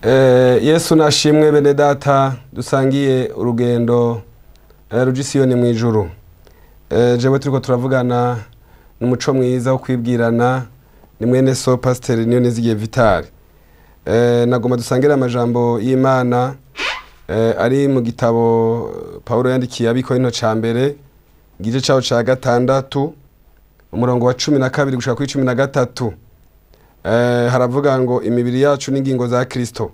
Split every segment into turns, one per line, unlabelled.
Yesu nashimwe bene data dusangiye urugendo rugisiyoni mu ijuru. Jewe turiko turavugana n'umuco mwiza wo kwibwirana ni mwene so Pastor Niyonizigiye Vital. Nagomba dusangira amajambo y'Imana ari mu gitabo Paulo yandikiye abikorinto ca mbere gice caho ca gatandatu umurongo wa 12 gushika kuri 13. Haravuga ngo imibiri yacu n'ingingo za Kristo.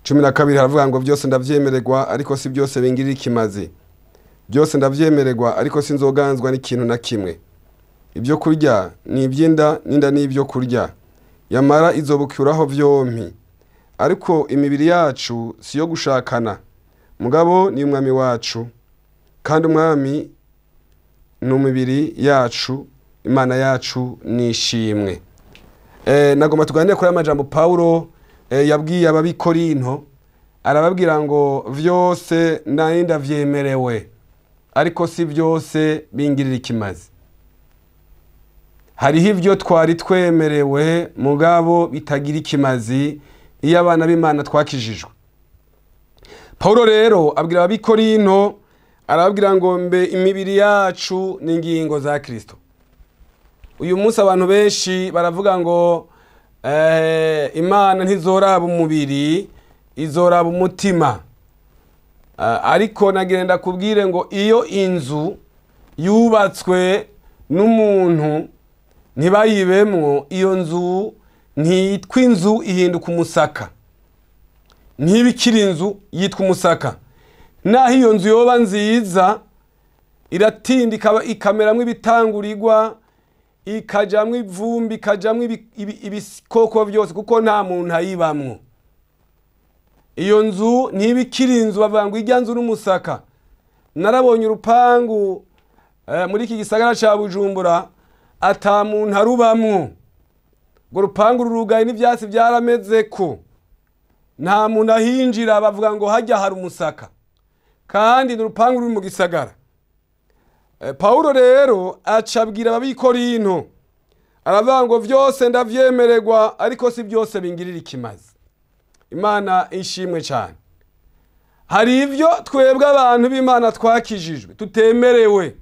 12 haravuga ngo byose ndavyemererwa ariko si byose bingirira ikimazi. Byose ndavyemererwa ariko sinzoganzwa n'ikintu na kimwe. Ibyo kurya ni ibyinda n'inda n'ibyo kurya. Yamara izobukuraho vyompi. Ariko imibiri yacu siyo gushakana. Mugabo ni umwami wacu. Kandi umwami n'umubiri yacu, Imana yacu nishimwe. Nagomba tuganire kuri amajambo Paulo yabwiye ababikorinto, arababwira ngo vyose narinda vyemerewe ariko si vyose bingirira ikimazi. Hariho ivyo twari twemerewe mugabo bitagira ikimazi iyo abana b'Imana twakijijwe. Paulo rero abwira ababikorinto, arababwira ngo mbe imibiri yacu n'ingingo za Kristo. Uyu munsi abantu benshi baravuga ngo Imana ntizoraba umubiri, izoraba umutima. Ariko nagenda kubwire ngo iyo inzu yubatswe n'umuntu ntibayibemwo, iyo nzu ntitwa inzu, ihinduka umusaka. Ntibikiri inzu, yitwa umusaka. Naho iyo nzu yoba nziza iratinda ikameramwo ibitangurirwa, ikajamwo ivumbi, ikajamwo ibikoko byose kuko nta muntu ayibamwo. Iyo nzu ntibikiri inzu, bavuga ngo irya nzu n'umusaka. Narabonye urupangu muri iki gisagara ca Bujumbura ata muntu arubamwo. Ngo rupangu rurugaye n'ivyatsi vyaramezeko. Nta muntu ahinjira, bavuga ngo hajya hari umusaka. Kandi n'urupangu ruri mu gisagara. Paulo rero acabwira ababikorinto, aravuga ngo vyose ndavyemererwa ariko si byose bingirira ikimazi. Imana ishimwe cyane. Hari ivyo twebwe abantu b'Imana twakijijwe tutemerewe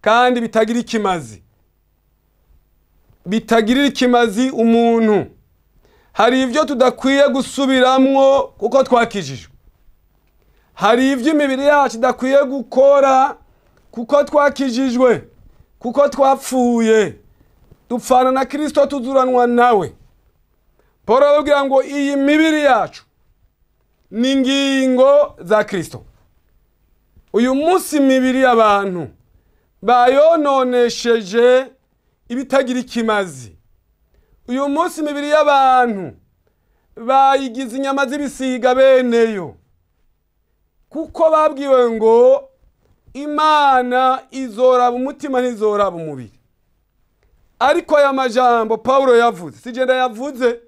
kandi bitagira ikimazi. Bitagirira ikimazi umuntu. Hari ivyo tudakwiye gusubiramwo kuko twakijijwe. Hari ivyo imibiri yacu idakwiye gukora kuko twakijijwe, kuko twapfuye, dupfana na Kristo tuzuranwa nawe. Paulo arababwira ngo iyi mibiri yacu ni ingingo za Kristo. Uyu munsi imibiri y'abantu bayononesheje ibitagira ikimazi. Uyu munsi imibiri y'abantu bayigize inyama z'ibisiga beneyo, kuko babwiwe ngo Imana izoraba umutima ntizoraba umubiri. Ariko aya majambo Paulo yavuze, sijenda yavuze,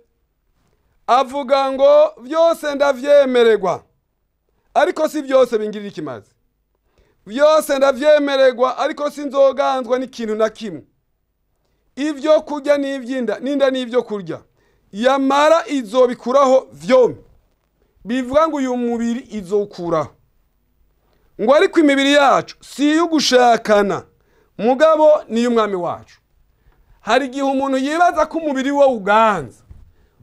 avuga ngo vyose ndavyemererwa ariko si byose bingirira ikimazi. Vyose ndavyemererwa ariko sinzoganzwa n'ikintu na kimwe. Ivyo kurya n'ivyinda n'inda n'ivyo kurya, yamara izobikuraho vyompi. Bivuga ngo uyu mubiri izokuraho. Ngo ariko imibiri yacu si y'ugushakana, mugabo ni y'umwami wacu. Hari igihe umuntu yibaza ko umubiri we uganza.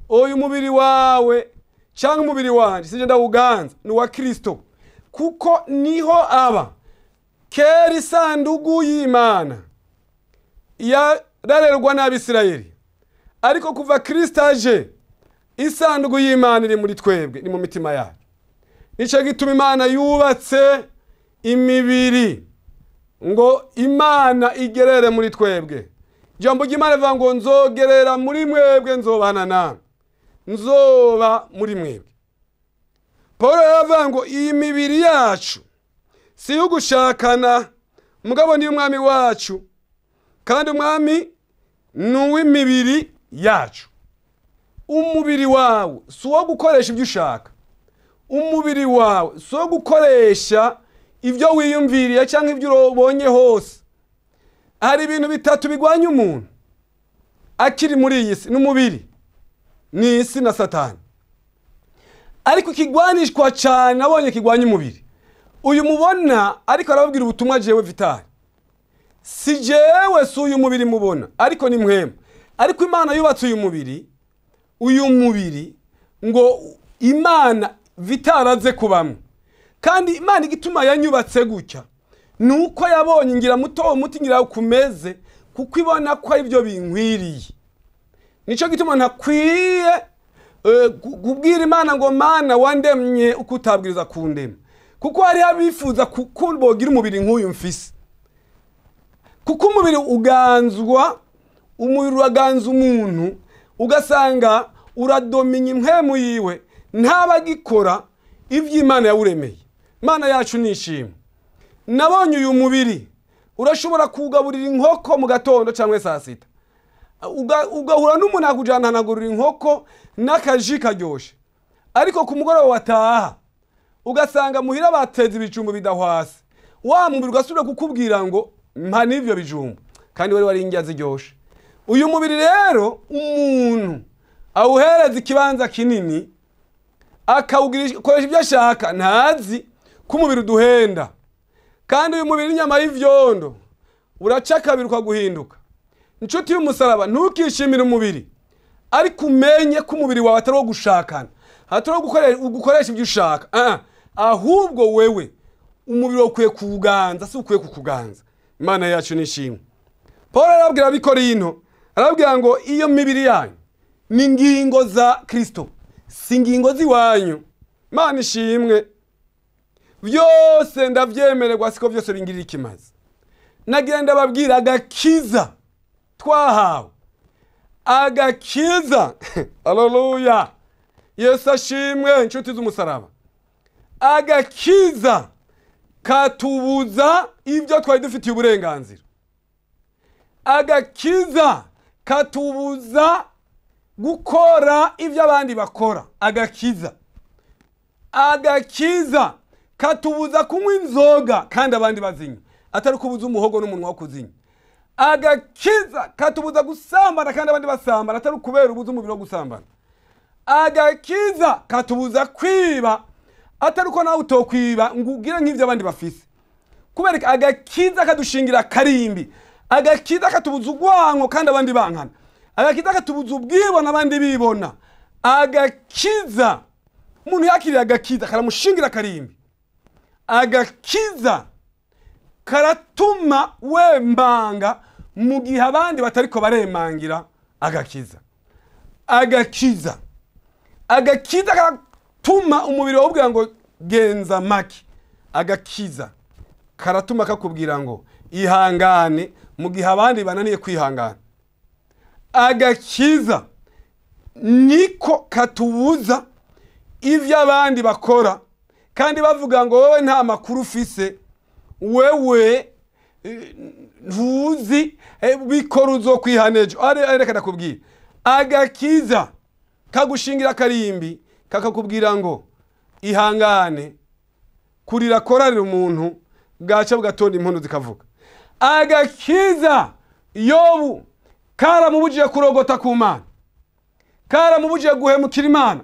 Uyu mubiri wawe cyangwa umubiri wanje sije ndawuganza, ni wa Kristo, kuko niho aba. Kera isandugu y'Imana yararerwa n'Abisirayeli, ariko kuva Kristo aje isandugu y'Imana iri muri twebwe, ni mu mitima yacu. Nico gituma Imana yubatse imibiri ngo Imana igerere muri twebwe. Jambo ry'Imana rivuga ngo nzogerera muri mwebwe, nzobana namwe, nzoba muri mwebwe. Paulo yaravuga ngo iyi mibiri yacu si y'ugushakana, mugabo ni umwami wacu, kandi umwami n'uw'imibiri yacu. Umubiri wawe si uwo gukoresha ibyo ushaka. Umubiri wawe si uwo gukoresha ibyo wiyumviriye cyangwa ibyo ubonye hose. Hari ibintu bitatu bigwanya umuntu akiri muri iyi si n'umubiri, ni isi na Satani. ariko kigwanishwa cyane abonye kigwanya umubiri. Uyu mubona ariko arababwira ubutumwa jewe Vitali, si jewe si uyu mubiri mubona ariko ni mwema. Ariko Imana yubatse uyu mubiri ngo Imana Vitali aze kubamwe. Kandi Imana igituma yanyubatse gutya nuko yabonye ngira muto muti ngira kumeze, kuko ibona ko ibyo binkwiriye. Nico gituma ntakwiye kubwira Imana ngo Mana wandemye uko utabwiriza kundema, kuko hari abifuza kubogira umubiri nk'uyu mfise. Kuko umubiri uganzwa, umubiri uraganza umuntu, ugasanga uradominya impwemu yiwe, ntabagikora ivy'Imana yawuremeye. Mana yacu nishimwe. Nabonye uyu mubiri urashobora kugaburira inkoko mu gatondo cyangwa saa sita, ugahura n'umuntu akujana nagurira inkoko n'akaji karyoshe, ariko ku mugoroba wataha ugasanga muhira bateze ibijumbu bidahwase. Wa mubiri ugasubira kukubwira ngo mpa n'ivyo bijumbu, kandi wari indya ziryoshe. Uyu mubiri rero umuntu awuhereza ikibanza kinini akawukoresha ibyo ashaka, ntazi ko umubiri uduhenda. Kandi uyu mubiri inyama y'ivyondo uraca kabiri ukaguhinduka. Inshuti y'umusaraba, ntukishimire umubiri, ariko umenye ko umubiri wawe atari wo gushakana, atari wo gukoresha ibyo ushaka. Ahubwo wewe umubiri ukwiye kuganza, si ukwiye kukuganza. Imana yacu nishimwe. Paulo arabwira abikorinto, arabwira ngo iyo mibiri yanyu ni ingingo za Kristo, si ingingo ziwanyu. Imana ishimwe. Vyose ndavyemererwa, siko vyose bingirira ikimazi. Nagira ndababwira agakiza twahawe, agakiza haleluya, Yesu ashimwe. Inshuti z'umusaraba, agakiza katubuza ibyo twari dufitiye uburenganzira. Agakiza katubuza gukora ibyo abandi bakora. Agakiza katubuza kunywa inzoga kandi abandi bazinywa, atari kubuza umuhogo n'umunwa wo kuzinywa. Agakiza katubuza gusambana kandi abandi basambana, atari kubera ubuza umubiri wo gusambana. Agakiza katubuza kwiba, atari uko nawe utokwiba ngo ugire nk'ivyo abandi bafise. Kubera agakiza kadushingira karimbi. Agakiza katubuza ugwanko kandi abandi bankana. Agakiza katubuza ubwibona abandi bibona. Agakiza, umuntu yakiriye agakiza karamushingira karimbi. Agakiza karatuma wembanga mu gihe abandi batariko baremangira agakiza. Agakiza karatuma umubiri wabwira ngo genza maki. Agakiza karatuma kakubwira ngo ihangane mu gihe abandi bananiye kwihangana. Agakiza niko katubuza ivyo abandi bakora kandi bavuga ngo wowe nta makuru ufise, wewe ntuzi bikora uzokwihanejo. Reka ndakubwira, agakiza kagushingira karimbi kakakubwira ngo ihangane, kurira korarira umuntu bwaca bugatonda impundu zikavuga. Agakiza Yobu karamubujije kurogota ku Mana, karamubujije guhemukira Imana.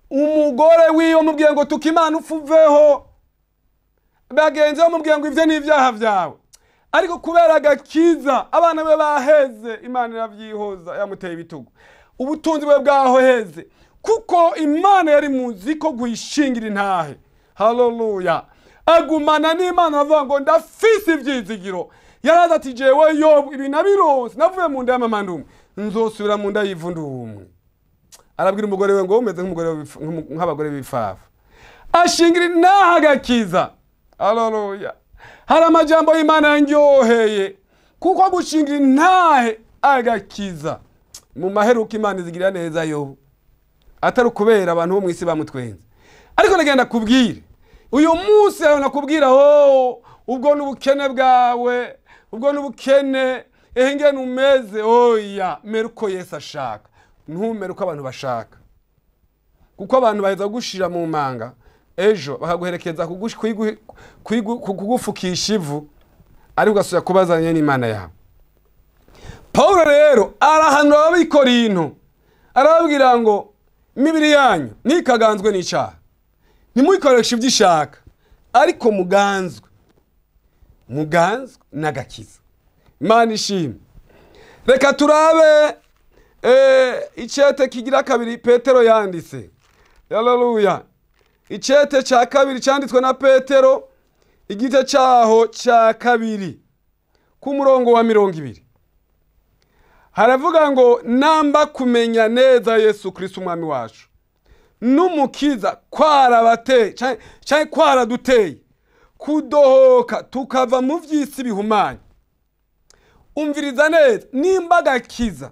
Umugore wiwe mubwiye ngo tuka Imana ufuveho, bagenzi bamubwiye ngo ivyo ni ivyaha vyawe, ariko kubera agakiza abana be baheze, Imana iravyihoza, yamuteye ibitugu. Ubutunzi bwe bwahoheze kuko Imana yari muzi ko guishingira intahe. Haleluya. Agumana n'Imana avuga ngo ndafise ivyizigiro. Yaraza ati jewe Yobu ibi nabirose, navuye mu nda y'amama ndumwe, nzosubira mu nda y'ivundumwe. Arabwira umugore we ngo umeze nk'umugore nk'abagore bifafa. Ashingira intahe agakiza. Haleluya. Hari amajambo y'Imana yanyoheye kuko gushingira intahe agakiza mu maheruka Imana izigirira neza Yobu, atari kubera abantu bo mwisi bamutwenze. Ariko nagenda kubwire uyu munsi nakubwira ubwo n'ubukene bwawe, ubwo n'ubukene ngene umeze, oya meruko Yesu ashaka, ntumeruko abantu bashaka. Kuko abantu baheza gushira mu manga, ejo bakaguherekeza kugufukisha ivu, ari ugasubira kubazanya n'Imana yawe. Paulo rero arahanura abikorinto, arababwira ngo imibiri yanyu ntikaganzwe n'icyaha, ntimuyikoreshe ibyo ishaka, ariko muganzwe n'agakiza. Imana ishimwe. Reka turabe icete kigira kabiri Petero yanditse. Haleluya. Icete cya kabiri cyanditswe na Petero, igice cyaho cya kabiri ku murongo wa 20 haravuga ngo namba kumenya neza Yesu Kristo umwami wacu n'umukiza cyangwa kwaraduteye kudohoka tukava mu vy'isi bihumanye. Umviriza neza, nimba gakiza,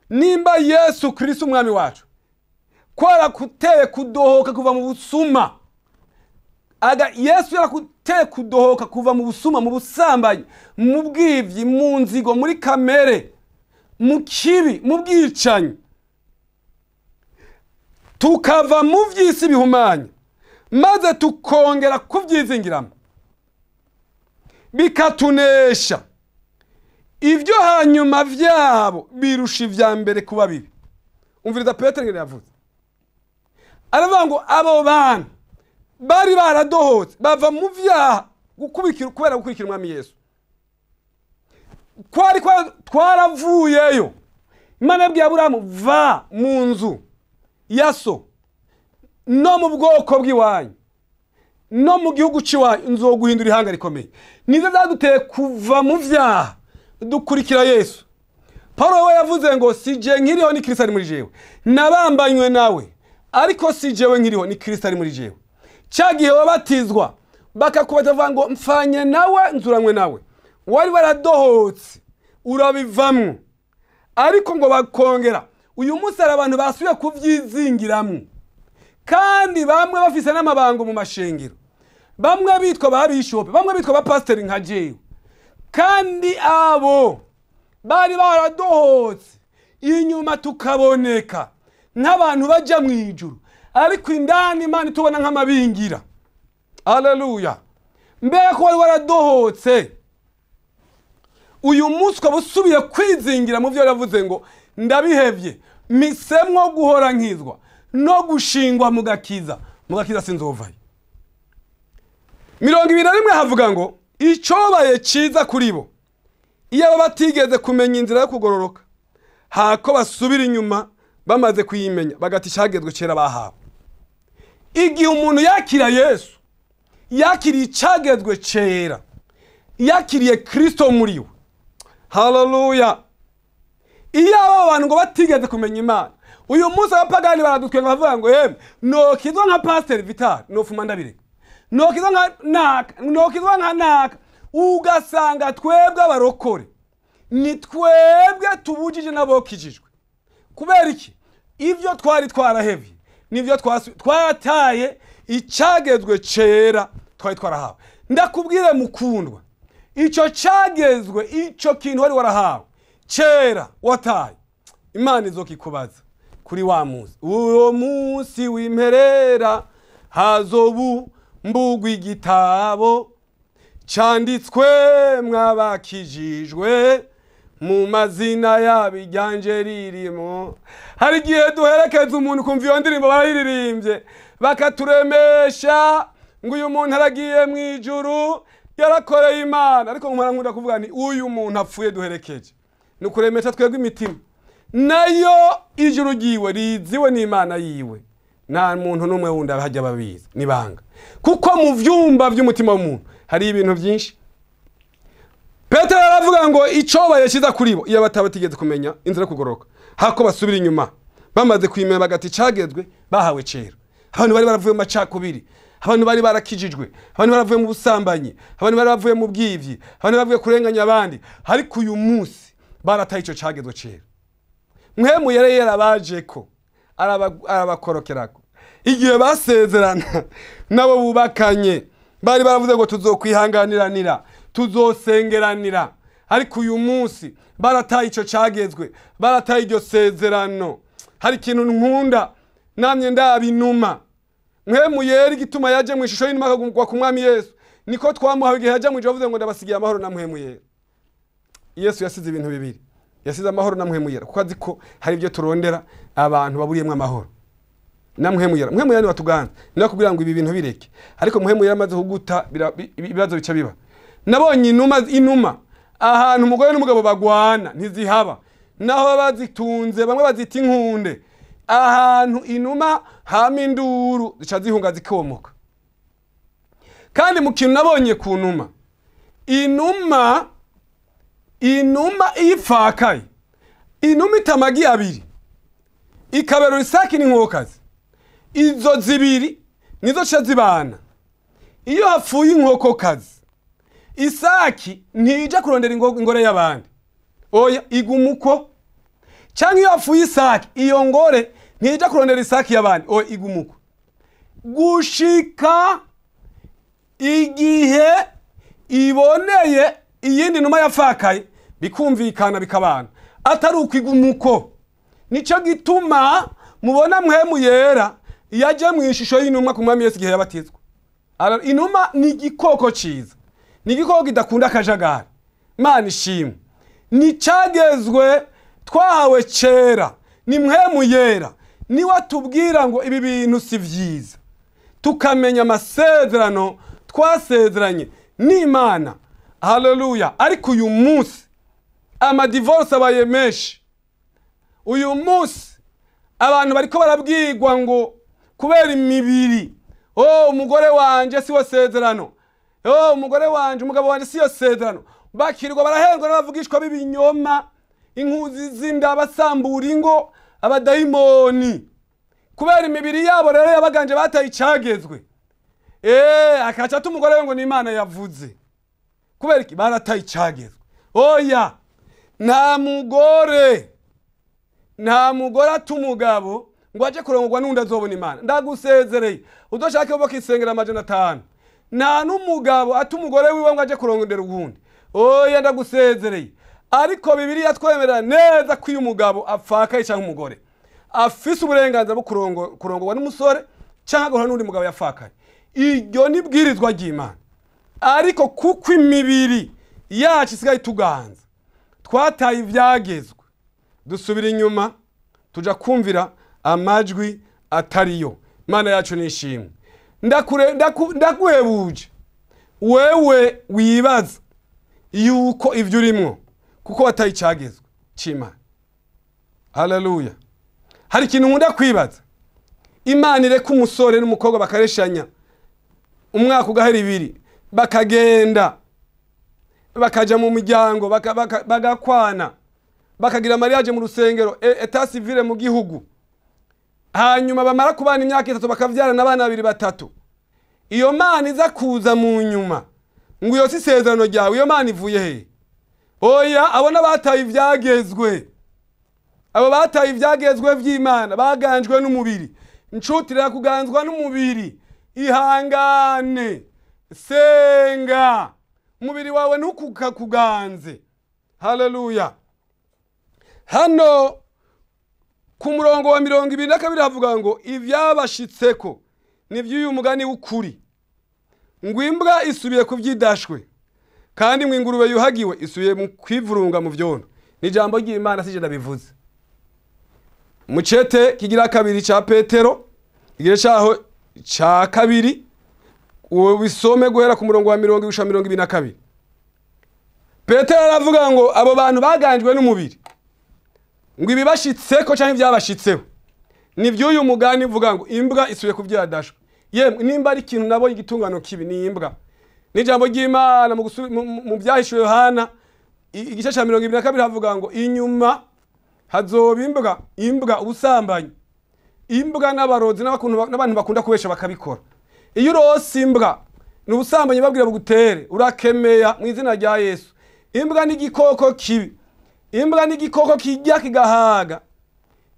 nimba Yesu Kristo umwami wacu kwarakuteye kudohoka kuva mu busuma, Yesu yarakuteye kudohoka kuva mu busuma, mu busambanyi, mu bwivyi, mu nzigo, muri kamere, mu kibi, mu bwicanyi, tukava mu vy'isi bihumanye maze tukongera kuvyizingiramo bikatunesha. Ivyo hanyuma vyabo birusha ivya mbere kuba bibi. Umviriza Petero ngene yavuze, aravuga ngo abo bantu bari baradohotse bava mu vyaha kubera gukurikira umwami Yesu. Twaravuyeyo. Imana yabwiye Aburahamu, va mu nzu ya so no mu bwoko bw'iwanyu no mu gihugu cy'iwanyu, nzoguhindura ihanga rikomeye. Nivyo byaduteye kuva mu vyaha dukurikira Yesu. Paulo we yavuze ngo sije nkiriho ni Kristo ari muri jewe, nabambanywe nawe ariko sijewe nkiriho ni Kristo ari muri jewe. Cyagihe wabatizwa bakakubatavuga ngo mfanye nawe nzuranywe nawe, wari waradohotse urabivamwe, ariko ngo bakongera uyu munsi ari abantu basubiye kuvyizingiramwe, kandi bamwe bafise n'amabango mu mashengero, bamwe bitwa ba bishope, bamwe bitwa ba pastor nka jewe, kandi abo bari baradohotse inyuma tukaboneka nk'abantu baja mu ijuru, ariko indani Imana tubona nk'amabingira. Haleluya. Mbere ko wari waradohotse uyu munsi ukaba usubiye kwizingira mu byo yavuze ngo ndabihevye, misemwo guhora nkizwa no gushingwa mu gakiza sinzovayo. 21 havuga ngo icobaye ciza kuri bo iyo batigeze kumenya inzira yo kugororoka, hako basubira inyuma bamaze kuyimenya bagati cyagezwe cera bahawe. Igihe umuntu yakira Yesu, yakiriye icagezwe cera, yakiriye Kristo muri we. Haleluya. Iyo abantu ngo batigeze kumenya Imana, uyu munsi abapagani baradutwenga bavuga ngo nokizwa nka Pastor Vital nofuma ndabire, nokizwa nka naka, ugasanga twebwe abarokore ni twebwe tubujije nabokijijwe. Kubera iki? Ivyo twari twarahevye nivyo twataye icagezwe cera twari twarahawe. Ndakubwire mukundwa, ico cagezwe, ico kintu wari warahawe cera wataye, Imana izokikubaza kuri wa munsi. Uwo munsi w'imperera hazobu mbugwa igitabo canditswe mwabakijijwe mu mazina yabiganje ririmo. Hari igihe duherekeza umuntu kumva iyo ndirimbo barayiririmbye bakaturemesha ngo uyu muntu aragiye mu ijuru yarakoreye Imana, ariko nkora nkunda kuvuga ni uyu muntu apfuye duherekeje ni kuremesha twebwe imitima, nayo ijuru giwe riziwe n'Imana yiwe, nta muntu n'umwe wundi hajya babizi nibanga, kuko mu vyumba by'umutima w'umuntu hari ibintu byinshi. Petero aravuga ngo icobaye ciza kuri bo iyo batabatigeze kumenya inzira kugoroka, hako basubira inyuma bamaze kwimenya bagati cagezwe bahawe cera. Abantu bari baravuye mu macakubiri, abantu bari barakijijwe, abantu baravuye mu busambanyi, abantu bari bavuye mu bwivyi, abantu bavuye kurenganya abandi, ariko uyu munsi barataye ico cagezwe cera. Mwemu yarabaje ko arabakorokerako igihe basezerana nabo bubakanye, bari baravuze ngo tuzokwihanganiranira, tuzosengeranira, ariko uyu munsi barataye ico cagezwe, barataye iryo sezerano. Hari ikintu nkunda namye ndabinuma, Mwemu yera igituma yaje mu ishusho y'inuma akagwa ku mwami Yesu, niko twamuhawe igihe yaje mu ijuru avuze ngo ndabasigiye amahoro na Mwemu yera. Yesu yasize ibintu bibiri, yasize amahoro na Mwemu yera, kuko azi ko hari ibyo turondera abantu baburiyemwe amahoro. na mpwemu yera ni watuganza ni kugira ngo ibi bintu bireke ariko mpwemu yera amaze kuguta ibibazo bica biba nabonye inuma ahantu umugore n'umugabo bagwana ntizihaba naho bazitunze bamwe bazita inkunde ahantu inuma hama induru zica zihunga zikomoka kandi mu kintu nabonye ku numa inuma ipfakaye inuma itamagi abiri ikabero isaki n'inkokazi izo zibiri nizo ca zibana iyo hapfuye inkokokazi isaki ntija kurondera ingore y'abandi oya igumuko cyangwa iyo hapfuye isaki iyo ngore ntija kurondera isaki y'abandi oya igumuko gushika igihe iboneye iyindi numa yafakaye bikumvikana bikabana atari ukwigumuko nico gituma mubona mpwemu yera yaje mu ishusho y'inuma ku mwami Yesu igihe yabatizwa inuma ni igikoko ciza ni igikoko kidakunda akajagari Imana ishimwe ni cagezwe twahawe kera ni mpwemu yera ni watubwira ngo ibi bintu si vyiza tukamenya amasezerano twasezeranye n'Imana haleluya ariko uyu munsi amadivorce abaye menshi uyu munsi abantu bariko barabwirwa ngo kubera imibiri umugore wanje si wasezerano umugore wanje umugabo wanje si yasezerano bakirirwa barahendwa n'abavugishwa b'ibinyoma inkuzi zinda basambura ingo abadayimoni kubera imibiri yabo rero yabaganje bataye icagezwe akaca umugore ngo ni Imana yavuze kubera iki barataye icagezwe oya nta mugore atumugabo ngo aje kurongorwa n'undi azobona Imana ndagusezereye udoshake bo kisengera 500 nta n'umugabo atumugore wiwe ngo aje kurongondera ubundi oya ndagusezereye ariko Bibiliya twemera neza ko uyu mugabo apfakaye cyangwa umugore afise uburenganzira bwo kurongorwa n'umusore cyangwa guhura n'undi mugabo yafakaye iryo nibwirizwa ry'Imana ariko kuko imibiri yacu isigaye tuganza twataye ivyagezwe dusubira inyuma tuja kumvira amajwi atariyo Imana yacu nishimwe ndaguhebuje wewe wibaza yuko ivyo urimwo kuko wataye icagezwe c'Imana haleluya hari ikintu nkunda kwibaza Imana ireka umusore n'umukobwa bakareshanya umwaka ugahera 2 bakagenda bakaja mu miryango bagakwana bakagira mariage mu rusengero etat civile mu gihugu hanyuma bamara kubana imyaka 3 bakavyara n'abana 2-3 iyo Mana iza kuza mu nyuma ngo iyo sisezerano ryawe iyo Mana ivuye he oya abona bataye ivyagezwe abo bataye ivyagezwe vy'Imana baganjwe n'umubiri ncutira kuganzwa n'umubiri ihangane senga umubiri wawe ntukuganze haleluya hano ku murongo wa 22 havuga ngo ivyabashitseko nivyo uyu mugani w'ukuri ngo imbwa isubiye kuvyidashwe kandi ngo ingurube yuhagiwe isubiye mu kwivurunga mu vyondo ni jambo ry'Imana sije ndabivuze mucete kigira kabiri ca Petero igire caho ca kabiri uwo bisome guhera ku murongo wa 22 Petero aravuga ngo abo bantu baganjwe n'umubiri ngo ibibashitseko canke ivyabashitseho nivyo uyu mugani uvuga ngo imbwa isubiye kuvyadashwe yemwe nimba ari ikintu nabo igitungano kibi ni imbwa ni jambo ry'Imana mu byahishuwe Yohana igice ca 22 havuga ngo inyuma hazoba imbwa ubusambanyi imbwa n'abarozi n'abantu bakunda kubesha bakabikora iyo urose imbwa n'ubusambanyi babwira bugutere urakemeya mu izina rya Yesu imbwa ni igikoko kibi imbwa ni igikoko kijya kigahaga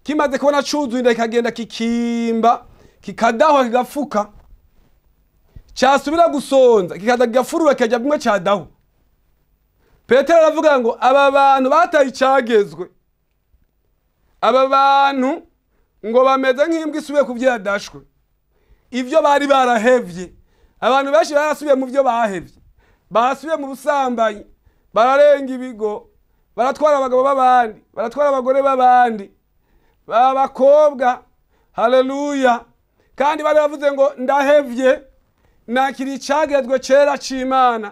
kimaze kubona cuzuye inda kikagenda kikimba kikadaho kigafuka cyasubira gusonza kikadagafurura kajya bimwe cyadaho Petero aravuga ngo aba bantu bataye icagezwe aba bantu ngo bameze nk'imbwa isubiye kuvyadashwe ivyo bari barahevye abantu benshi barasubiye mu byo bahevye basubiye mu busambanyi bararenga ibigo baratwara abagabo babandi baratwara abagore babandi babakobwa haleluya kandi bari bavuze ngo ndahevye nakiri icagezwe cera c'Imana.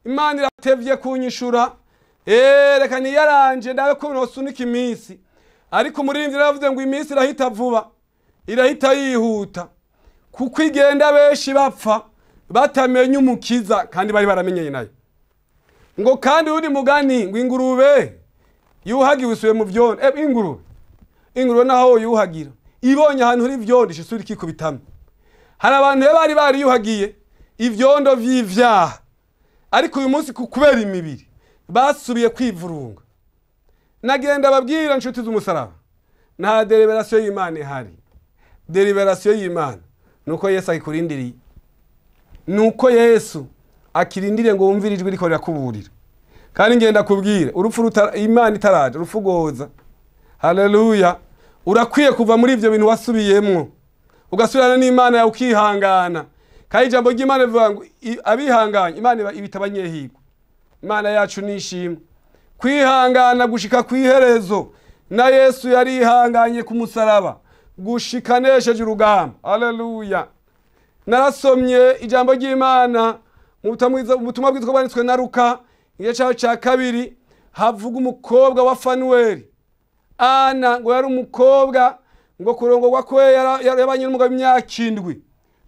Imana iratevye kunyishura, reka niyaranje ndabe ko nosunika iminsi. Ariko umurinzi yaravuze ngo iminsi irahita vuba, irahita yihuta, kuko igenda benshi bapfa batamenya umukiza, kandi bari baramenyeye nayo. Ngo kandi uri mugani ngo ingurube yuhagiwe isuye mu vyondo. Ingurube naho yuhagira ibonye ahantu hari ivyondo isura ikikubitamo. Hari abantu bari bariyuhagiye ivyondo vy'ivyaha, ariko uyu munsi kubera imibiri basubiye kwivurunga. Nagenda babwira nshuti z'umusaraba, nta deliberation y'Imana ihari. Deliberation y'Imana nuko Yesu akikurindiriye, nuko Yesu akirindiriye ngo wumvire ijwi riko rirakuburira. Kandi ngenda kubwire urupfu Imana itaraje urufugoza. Haleluya. Urakwiye kuva muri ivyo bintu wasubiyemwo, ugasubirana n'Imana yawe ukihangana. Kandi ijambo ry'Imana rivuga ngo abihanganye Imana ibita abanyehirwe. Imana yacu nishimwe. Kwihangana gushika kwiherezo, na Yesu yarihanganye ku musaraba gushika nesheje urugamba. Haleluya. Narasomye ijambo ry'Imana mu butumwa bwitwa bwanditswe na Luka igice ca 2, havuga umukobwa wa Fanueli. Ana ngo yari umukobwa ngo kurongorwa kwe yabanye n'umugabo imyaka 7,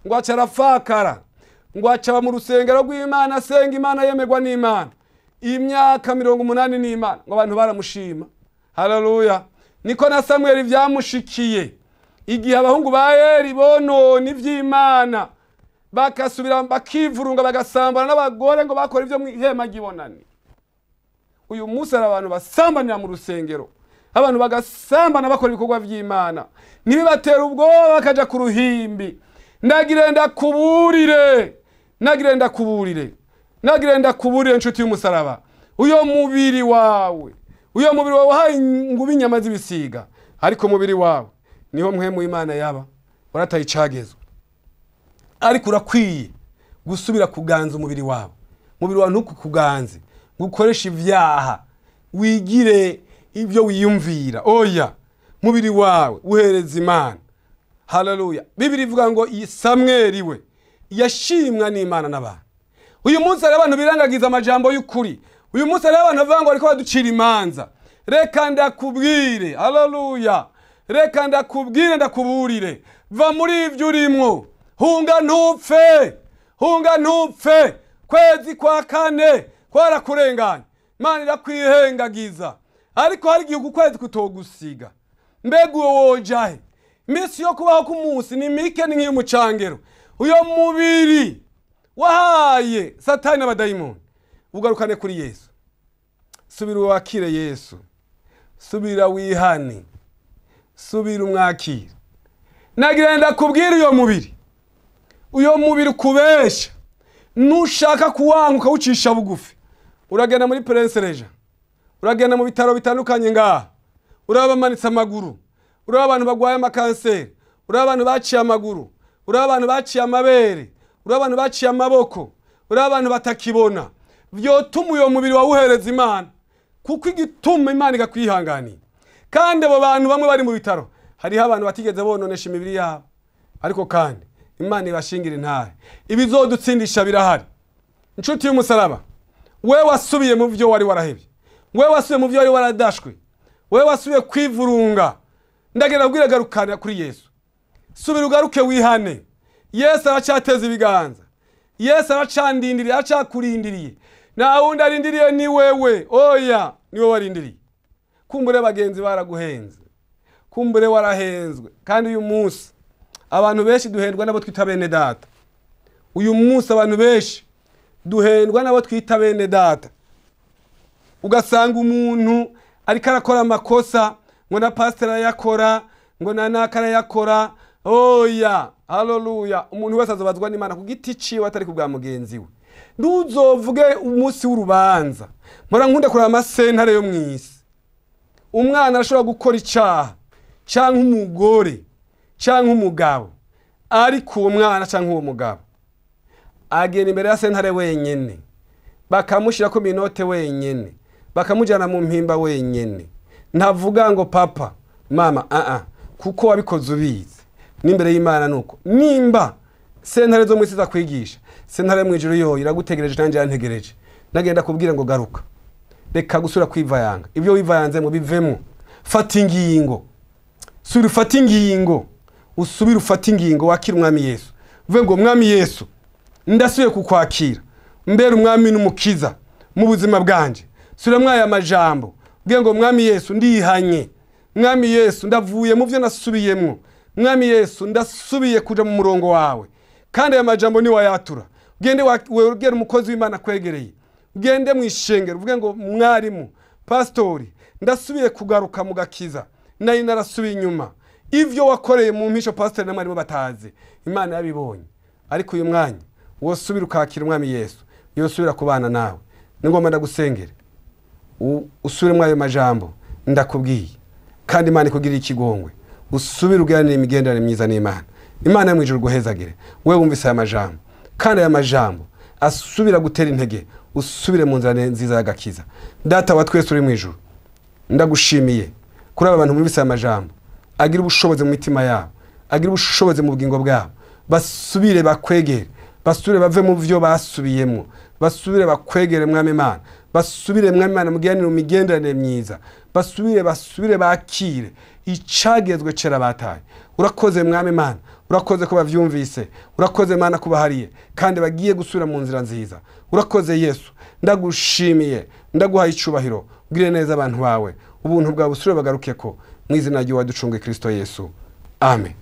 ngo acarafakara, ngo acaba mu rusengero rw'Imana asenga Imana yemegwa n'Imana imyaka 80 n'Imana, ngo abantu baramushima. Haleluya. Niko na Samuel vyamushikiye igihe abahungu ba Eli bonone ivy'Imana bakasubira bakivurunga bagasambana n'abagore ngo bakora ivyo mwihema gibonani. Uyu munsi abantu basambanira mu rusengero, abantu bagasambana bakora ibikorwa vy'Imana, nibibatera ubwoba bakaja ku ruhimbi. Nagirenda kuburire nshuti y'umusaraba, uyo mubiri wawe hayi ngubi inyama z'ibisiga, ariko mubiri wawe niho mpwemu Imana yaba warataye icagezwe. Ariko urakwiye gusubira kuganza umubiri wawe. Mubiri wawe ntukuganze gukoresha ivyaha, wigire ibyo wiyumvira. Oya, mubiri wawe uhereza Imana. Haleluya. Bibiri ivuga ngo Samweli we yashimwa n'Imana n'abantu. Uyu munsi ari abantu birangagiza amajambo y'ukuri. Uyu munsi ari abantu bavuga ngo ariko baducira imanza. Reka ndakubwire, haleluya, reka ndakubwire ndakuburire, va muri ivyo urimwo, hunga ntupfe, kwezi kwa 4 kwarakurenganya, Imana irakwihengagiza. Ariko hari igihe ukwezi kutogusiga, mbega uwo wojahe? Imisi yo kubaho k'umunsi ni mike ni nk'iy'umucangero. Uyo mubiri wahaye Satani n'abadayimoni, ugarukane kuri Yesu. Subira wakire Yesu, subira wihane, subira umwakire. Nagirenda kubwira uyo mubiri kubesha, nushaka kuwanguka ucisha bugufi, uragenda muri Prince Regent, uragenda mu bitaro bitandukanye ngaha, urabamanitse amaguru, uraba abantu bagwaye amakanseri, uraba abantu baciye amaguru, uraba abantu baciye amabere, uraba abantu baciye amaboko, uraba abantu batakibona. Vyotuma uyo mubiri wawuhereza Imana, kuko igituma Imana igakwihanganiye. Kandi abo bantu bamwe bari mu bitaro, hariho abantu batigeze bononesha imibiri yabo, ariko kandi Imana ibashingira intare. Ibizodutsindisha birahari. Inshuti y'umusaraba, we wasubiye mu vyo wari warahevye, we wasubiye mu vyo wari waradashwe, we wasubiye kwivurunga, ndagenda kubwira garukana kuri Yesu. Subira ugaruke wihane. Yesu aracateza ibiganza, Yesu aracandindiriye, aracakurindiriye. Na wundi arindiriye ni wewe. Oya, ni wewe warindiriye. Kumbure bagenzi baraguhenze, kumbure warahenzwe. Kandi uyu munsi abantu benshi duhendwa nabo twita bene data. Uyu munsi abantu benshi duhendwa nabo twita bene data. Ugasanga umuntu ariko arakora amakosa, ngo na pastor yakora, ngo na nakara yakora. Oya, haleluya. Umuntu wese azobazwa n'Imana ku giti ciwe atari kubwa mugenzi we. Ntuzovuge umunsi w'urubanza. Mpora nkunda kuraba amasentare yo mwisi. Umwana arashobora gukora icaha, canke umugore, canke umugabo, ariko uwo mwana canke uwo mugabo agenda imbere ya sentare wenyene, bakamushira ko minote wenyene, bakamujana mu mpimba wenyene. Ntavuga ngo papa, mama, kuko wabikoze ubizi. n'imbere y'Imana nuko nimba sentare zo mwisi za kwigisha sentare mu ijuru yo iragutegereje nanje yantegereje nagenda kubwira ngo garuka reka gusura kwivayanga ibyo wivayanzemo bivemo fata ingingo suri fata ingingo usubira ufata ingingo wakira umwami Yesu uvuge ngo umwami Yesu ndasuye kukwakira mbere umwami n'umukiza mu buzima bwanje sura mwaya amajambo uvuge ngo umwami Yesu ndihanye mwami Yesu ndavuye mu byo nasubiyemwo mwami Yesu ndasubiye kuja mu murongo wawe kandi aya majambo ni wayatura ugende wegera umukozi w'Imana kwegereye ugende mwishengero uvuge ngo mwarimu pastori ndasubiye kugaruka mu gakiza nayi narasubiye inyuma ivyo wakoreye mu mpisho pastori n'amarimo batazi Imana yabibonye ariko uyu mwanya wosubira ukakira umwami Yesu yosubira kubana nawe ningomba ndagusengere usubire mwayo majambo ndakubwiye kandi Imana ikugirira ikigongwe usubire uganire imigendere myiza n'Imana Imana mu ijuru guhezagire wewe wumvise aya majambo kandi aya majambo asubira gutera intege usubire mu nzira nziza y'agakiza data wa twese uri mu ijuru ndagushimiye kuri aba bantu bumvise aya majambo agira ubushobozi mu mitima yabo agira ubushobozi mu bugingo bwabo basubire bakwegere basubire bave mu byo basubiyemo basubire bakwegere mwami Imana basubire mwami Imana mugiranire imigenderanire myiza basubire bakire icagezwe cera bataye urakoze mwami Imana urakoze ko bavyumvise urakoze Imana kubahariye kandi bagiye gusubira mu nzira nziza urakoze Yesu ndagushimiye ndaguhaye icubahiro ugire neza abantu bawe ubuntu bwawe busubire bagaruke ko mwizina ryo waducunge Kristo Yesu amen.